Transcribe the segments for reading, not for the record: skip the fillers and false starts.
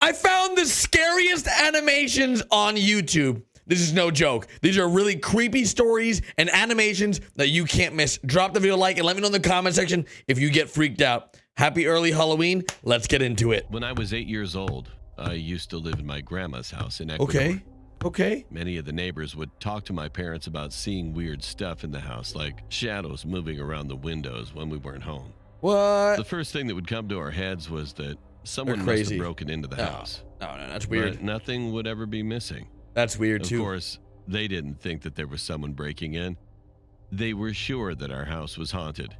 I found the scariest animations on YouTube. This is no joke. These are really creepy stories and animations that you can't miss. Drop the video a like and let me know in the comment section if you get freaked out. Happy early Halloween. Let's get into it. When I was 8 years old, I used to live in my grandma's house in Ecuador. Okay. Many of the neighbors would talk to my parents about seeing weird stuff in the house, like shadows moving around the windows when we weren't home. What? The first thing that would come to our heads was that someone must have broken into the house. No, that's weird. But nothing would ever be missing. That's weird too. Of course, they didn't think that there was someone breaking in. They were sure that our house was haunted.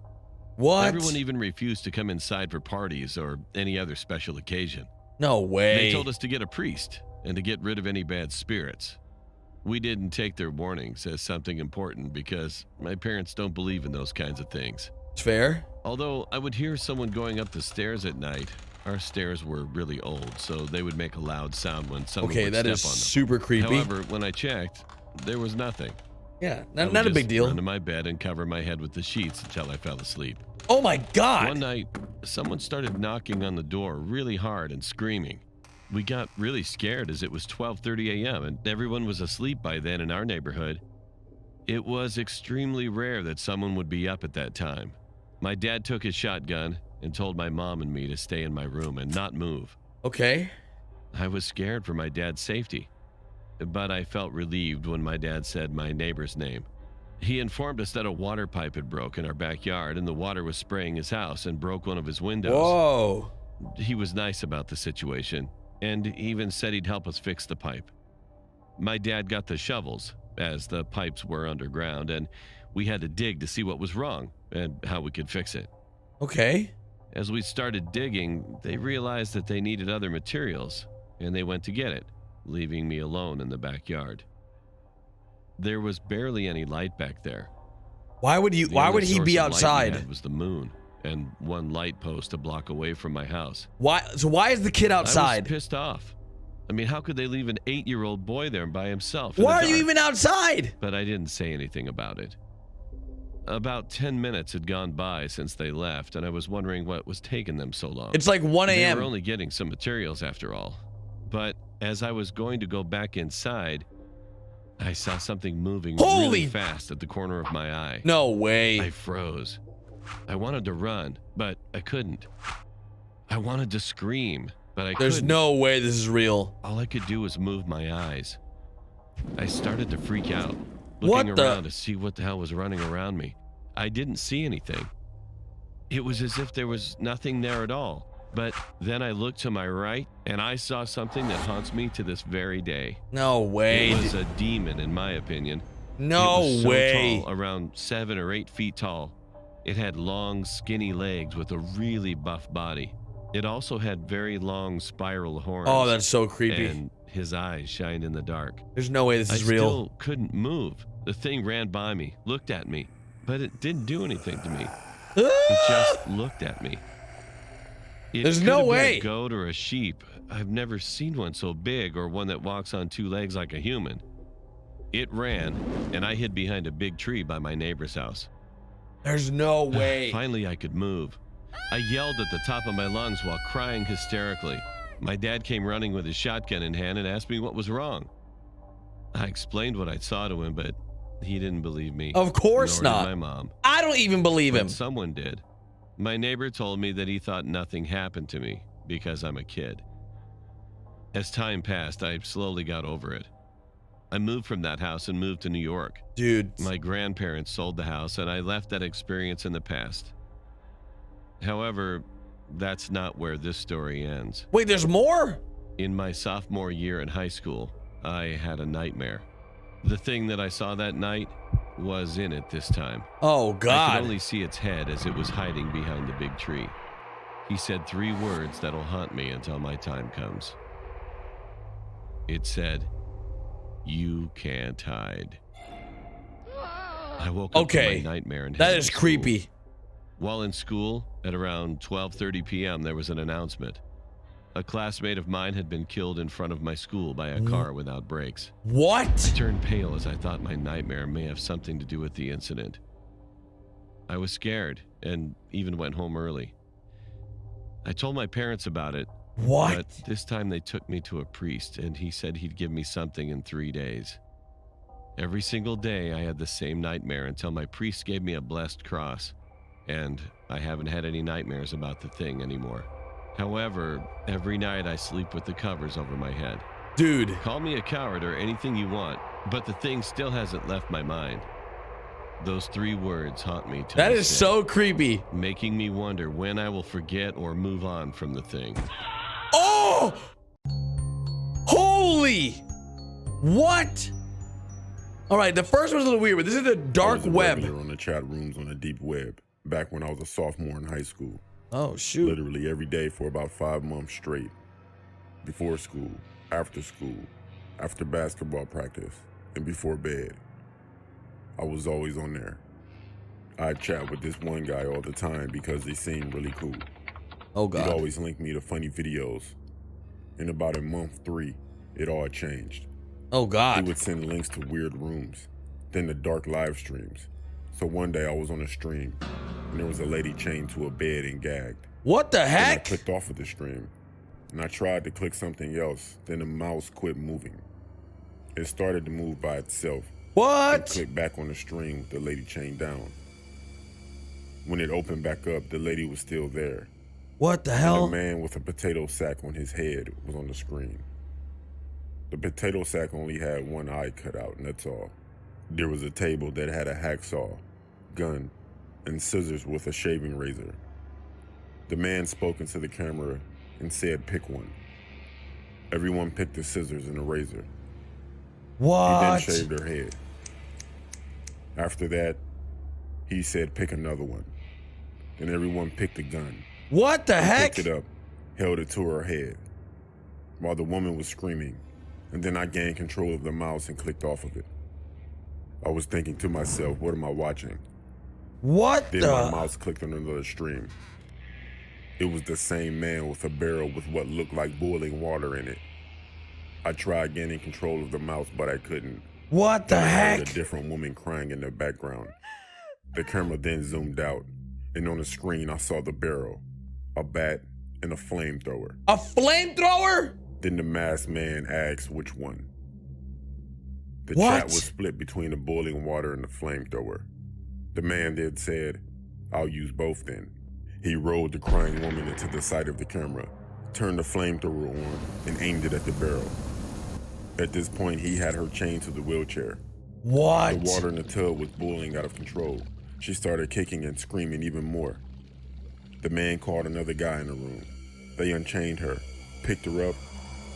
What? Everyone even refused to come inside for parties or any other special occasion. No way. They told us to get a priest and to get rid of any bad spirits. We didn't take their warnings as something important because my parents don't believe in those kinds of things. It's fair. Although I would hear someone going up the stairs at night. Our stairs were really old, so they would make a loud sound when someone would step on them. Okay, that is super creepy. However, when I checked, there was nothing. Yeah, not a big deal. I would run to my bed and cover my head with the sheets until I fell asleep. Oh my God. One night, someone started knocking on the door really hard and screaming. We got really scared as it was 12:30 a.m. and everyone was asleep by then in our neighborhood. It was extremely rare that someone would be up at that time. My dad took his shotgun and told my mom and me to stay in my room and not move. Okay. I was scared for my dad's safety, but I felt relieved when my dad said my neighbor's name. He informed us that a water pipe had broke in our backyard and the water was spraying his house and broke one of his windows. Whoa. He was nice about the situation and even said he'd help us fix the pipe. My dad got the shovels, as the pipes were underground, and we had to dig to see what was wrong and how we could fix it. Okay. As we started digging, they realized that they needed other materials, and they went to get it, leaving me alone in the backyard. There was barely any light back there. Why would he be outside? It was the moon and one light post a block away from my house. Why is the kid outside? I was pissed off. I mean, how could they leave an 8-year-old boy there by himself? Why are you even outside? But I didn't say anything about it. About 10 minutes had gone by since they left, and I was wondering what was taking them so long. It's like 1 a.m. They were only getting some materials after all. But as I was going to go back inside, I saw something moving really fast at the corner of my eye. No way. I froze. I wanted to run, but I couldn't. I wanted to scream, but I couldn't. There's no way this is real. All I could do was move my eyes. I started to freak out, looking around to see what the hell was running around me. I didn't see anything. It was as if there was nothing there at all. But then I looked to my right, and I saw something that haunts me to this very day. No way. It was a demon, in my opinion. No it was so way. Tall, around 7 or 8 feet tall. It had long, skinny legs with a really buff body. It also had very long spiral horns. Oh, that's so creepy. And his eyes shined in the dark. There's no way this is real. I still couldn't move. The thing ran by me, looked at me, but it didn't do anything to me. It just looked at me. There's no way. A goat or a sheep. I've never seen one so big or one that walks on 2 legs like a human. It ran, and I hid behind a big tree by my neighbor's house. There's no way. Finally, I could move. I yelled at the top of my lungs while crying hysterically. My dad came running with his shotgun in hand and asked me what was wrong. I explained what I saw to him, but he didn't believe me. Of course nor not. did my mom. I don't even believe him. But someone did. My neighbor told me that he thought nothing happened to me because I'm a kid. As time passed, I slowly got over it. I moved from that house and moved to New York. Dude. My grandparents sold the house, and I left that experience in the past. However, that's not where this story ends. Wait, there's more? In my sophomore year in high school, I had a nightmare. The thing that I saw that night was in it this time. Oh, God. I could only see its head as it was hiding behind the big tree. He said 3 words that'll haunt me until my time comes. It said, "You can't hide." I woke up from my nightmare and that is creepy. While in school, at around 12:30 p.m., there was an announcement. A classmate of mine had been killed in front of my school by a car without brakes. What? I turned pale as I thought my nightmare may have something to do with the incident. I was scared and even went home early. I told my parents about it, What? But this time they took me to a priest, and he said he'd give me something in 3 days. Every single day I had the same nightmare until my priest gave me a blessed cross, and I haven't had any nightmares about the thing anymore. However, every night I sleep with the covers over my head. Dude. Call me a coward or anything you want, but the thing still hasn't left my mind. Those 3 words haunt me to That this is day, so creepy. making me wonder when I will forget or move on from the thing. Oh! Holy! What? All right, the first one's a little weird, but this is the dark I was a web. regular on the chat rooms on the deep web back when I was a sophomore in high school. Oh, shoot. Literally every day for about 5 months straight. Before school, after basketball practice, and before bed. I was always on there. I'd chat with this one guy all the time because he seemed really cool. Oh, He'd God. always link me to funny videos. In about in month 3, it all changed. Oh, He God. would send links to weird rooms, then the dark live streams. So one day I was on a stream, and there was a lady chained to a bed and gagged. What the Then I heck? clicked off of the stream, and I tried to click something else, then the mouse quit moving. It started to move by itself, and What? clicked back on the stream with the lady chained down. When it opened back up, the lady was still there. What the And a hell? man with a potato sack on his head was on the screen. The potato sack only had one eye cut out, and that's all. There was a table that had a hacksaw, gun, and scissors with a shaving razor. The man spoke into the camera and said, "Pick one." Everyone picked the scissors and the razor. He then What? shaved her head. After that, he said, "Pick another one." And everyone picked a gun. What the heck? Picked it up, held it to her head, while the woman was screaming, and then I gained control of the mouse and clicked off of it. I was thinking to myself, what am I watching? What Then my the? mouse clicked on another stream. It was the same man with a barrel with what looked like boiling water in it. I tried gaining control of the mouse, but I couldn't. What the I heard heck? a different woman crying in the background. The camera then zoomed out, and on the screen I saw the barrel, a bat, and a flamethrower. A flamethrower? Then the masked man asked which one. The What? chat was split between the boiling water and the flamethrower. The man then said, "I'll use both then." He rolled the crying woman into the side of the camera, turned the flamethrower on, and aimed it at the barrel. At this point, he had her chained to the wheelchair. What? The water in the tub was boiling out of control. She started kicking and screaming even more. The man called another guy in the room. They unchained her, picked her up,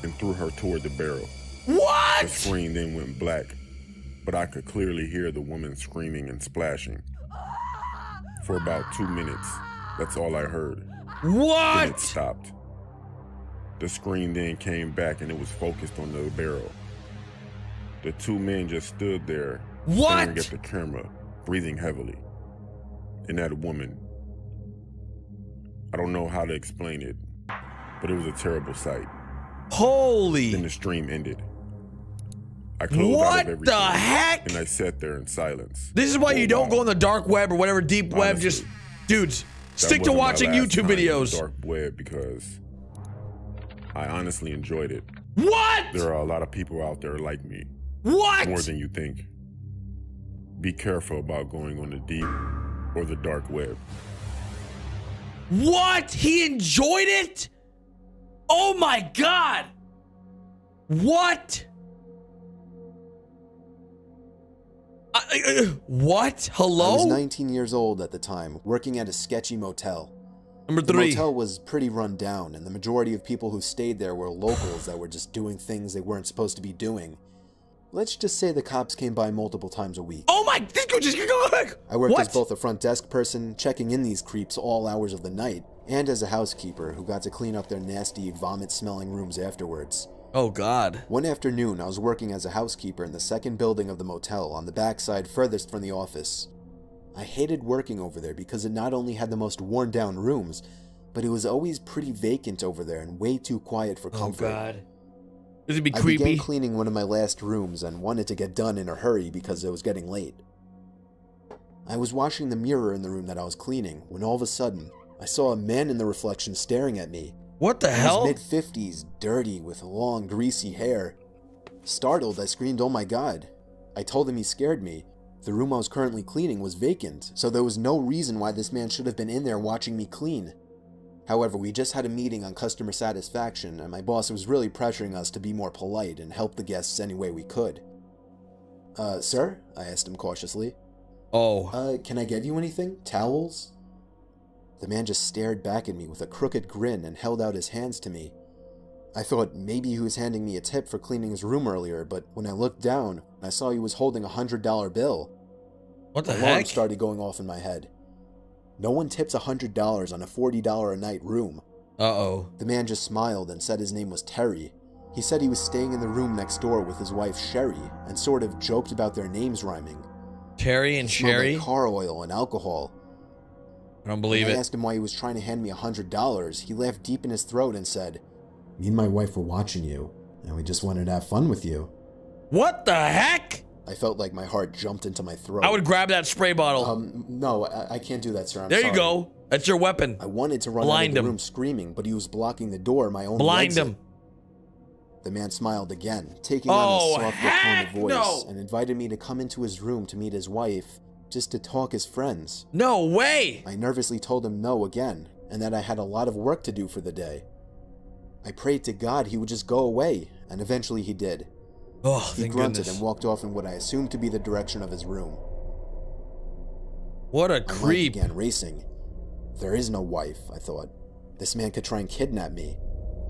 and threw her toward the barrel. The What? screen then went black, but I could clearly hear the woman screaming and splashing. For about 2 minutes, that's all I heard. Then it What? stopped. The screen then came back and it was focused on the barrel. The 2 men just stood there, staring What? at the camera, breathing heavily. And that woman, I don't know how to explain it, but it was a terrible sight. Then Holy. the stream ended. I closed out What of everything, the heck? and I sat there in silence. This is why you for a don't while. go on the dark web or whatever deep web. Honestly, Just, dudes, That stick to wasn't my watching last YouTube time in the videos. dark web because I honestly enjoyed it. What? There are a lot of people out there like me, What? more than you think. Be careful about going on the deep or the dark web. What? He enjoyed it? Oh my God. What? What? I was Hello? 19 years old at the time, working at a sketchy motel. Number The 3. motel was pretty run down, and the majority of people who stayed there were locals that were just doing things they weren't supposed to be doing. Let's just say the cops came by multiple times a week. Oh my, just go back. I worked What? as both a front desk person, checking in these creeps all hours of the night, and as a housekeeper who got to clean up their nasty, vomit-smelling rooms afterwards. Oh God. One afternoon, I was working as a housekeeper in the second building of the motel on the backside furthest from the office. I hated working over there because it not only had the most worn-down rooms, but it was always pretty vacant over there and way too quiet for Oh comfort. God. This would be I creepy. began cleaning one of my last rooms and wanted to get done in a hurry because it was getting late. I was washing the mirror in the room that I was cleaning when all of a sudden, I saw a man in the reflection staring at me. What the He was hell? mid-50s, dirty, with long, greasy hair. Startled, I screamed, "Oh my God." I told him he scared me. The room I was currently cleaning was vacant, so there was no reason why this man should have been in there watching me clean. However, we just had a meeting on customer satisfaction, and my boss was really pressuring us to be more polite and help the guests any way we could. Sir?" I asked him cautiously. Oh. Can I get you anything? Towels?" The man just stared back at me with a crooked grin and held out his hands to me. I thought maybe he was handing me a tip for cleaning his room earlier, but when I looked down, I saw he was holding a $100 bill. What the Alarm heck? started going off in my head. No one tips $100 on a $40 a night room. Uh-oh. The man just smiled and said his name was Terry. He said he was staying in the room next door with his wife Sherry and sort of joked about their names rhyming. Terry and It smelled Sherry? like car oil and alcohol. I don't believe When I it. asked him why he was trying to hand me $100, he laughed deep in his throat and said, "Me and my wife were watching you, and we just wanted to have fun with you." What the heck? I felt like my heart jumped into my throat. I would grab that spray bottle. No, I can't do that, sir. I'm there sorry. you go. That's your weapon. I wanted to run out Blind of the him. room screaming, but he was blocking the door, my only Blind exit. him. The man smiled again, taking Oh, on a softer tone heck of voice, no. and invited me to come into his room to meet his wife, just to talk as friends. No way. I nervously told him no again, and that I had a lot of work to do for the day. I prayed to God he would just go away, and eventually he did. Oh, He thank grunted goodness. and walked off in what I assumed to be the direction of his room. What a My mind creep. began racing. There is no wife, I thought. This man could try and kidnap me.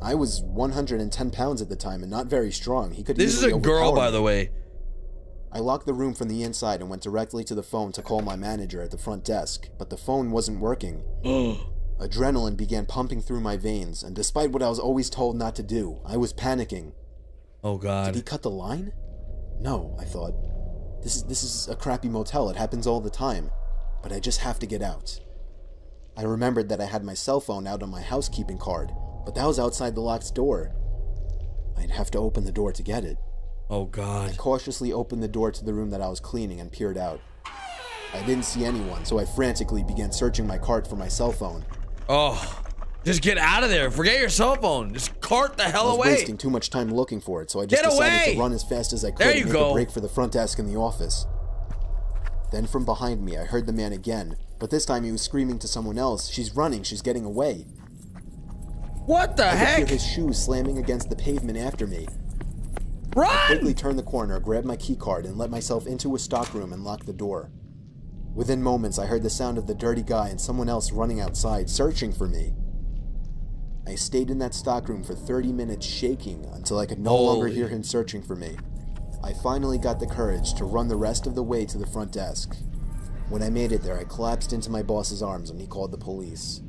I was 110 pounds at the time and not very strong. He could This is easily a girl, overpower by me. the way. I locked the room from the inside and went directly to the phone to call my manager at the front desk, but the phone wasn't working. Adrenaline began pumping through my veins, and despite what I was always told not to do, I was panicking. Oh, Did he God. cut the line? No, I thought. This is a crappy motel. It happens all the time. But I just have to get out. I remembered that I had my cell phone out on my housekeeping card, but that was outside the locked door. I'd have to open the door to get it. Oh, I God. cautiously opened the door to the room that I was cleaning and peered out. I didn't see anyone, so I frantically began searching my cart for my cell phone. Oh, just get out of there. Forget your cell phone. Just cart the I hell was away. wasting too much time looking for it, so I just Get decided away! to run as fast as I could There and you make go. a break for the front desk in the office. Then from behind me, I heard the man again, but this time he was screaming to someone else, "She's running, she's getting away." What the I could hear heck? his shoes slamming against the pavement after me. I Run! quickly turned the corner, grabbed my keycard, and let myself into a stockroom and locked the door. Within moments, I heard the sound of the dirty guy and someone else running outside, searching for me. I stayed in that stockroom for 30 minutes shaking until I could no longer Holy. hear him searching for me. I finally got the courage to run the rest of the way to the front desk. When I made it there, I collapsed into my boss's arms and he called the police.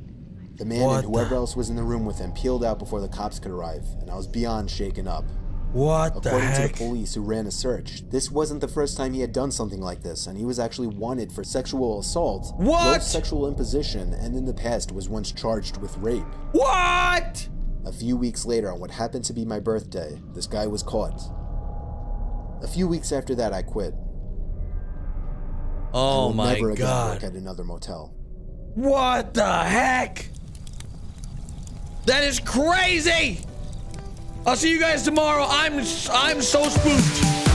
The man What and whoever the- else was in the room with him peeled out before the cops could arrive, and I was beyond shaken up. What the According to heck? the police who ran a search, this wasn't the first time he had done something like this, and he was actually wanted for sexual assault, What? gross sexual imposition, and in the past was once charged with rape. What? A few weeks later, on what happened to be my birthday, this guy was caught. A few weeks after that, I quit. I Oh will my never again work God. at another motel. What the heck? That is crazy. I'll see you guys tomorrow. I'm so spooked.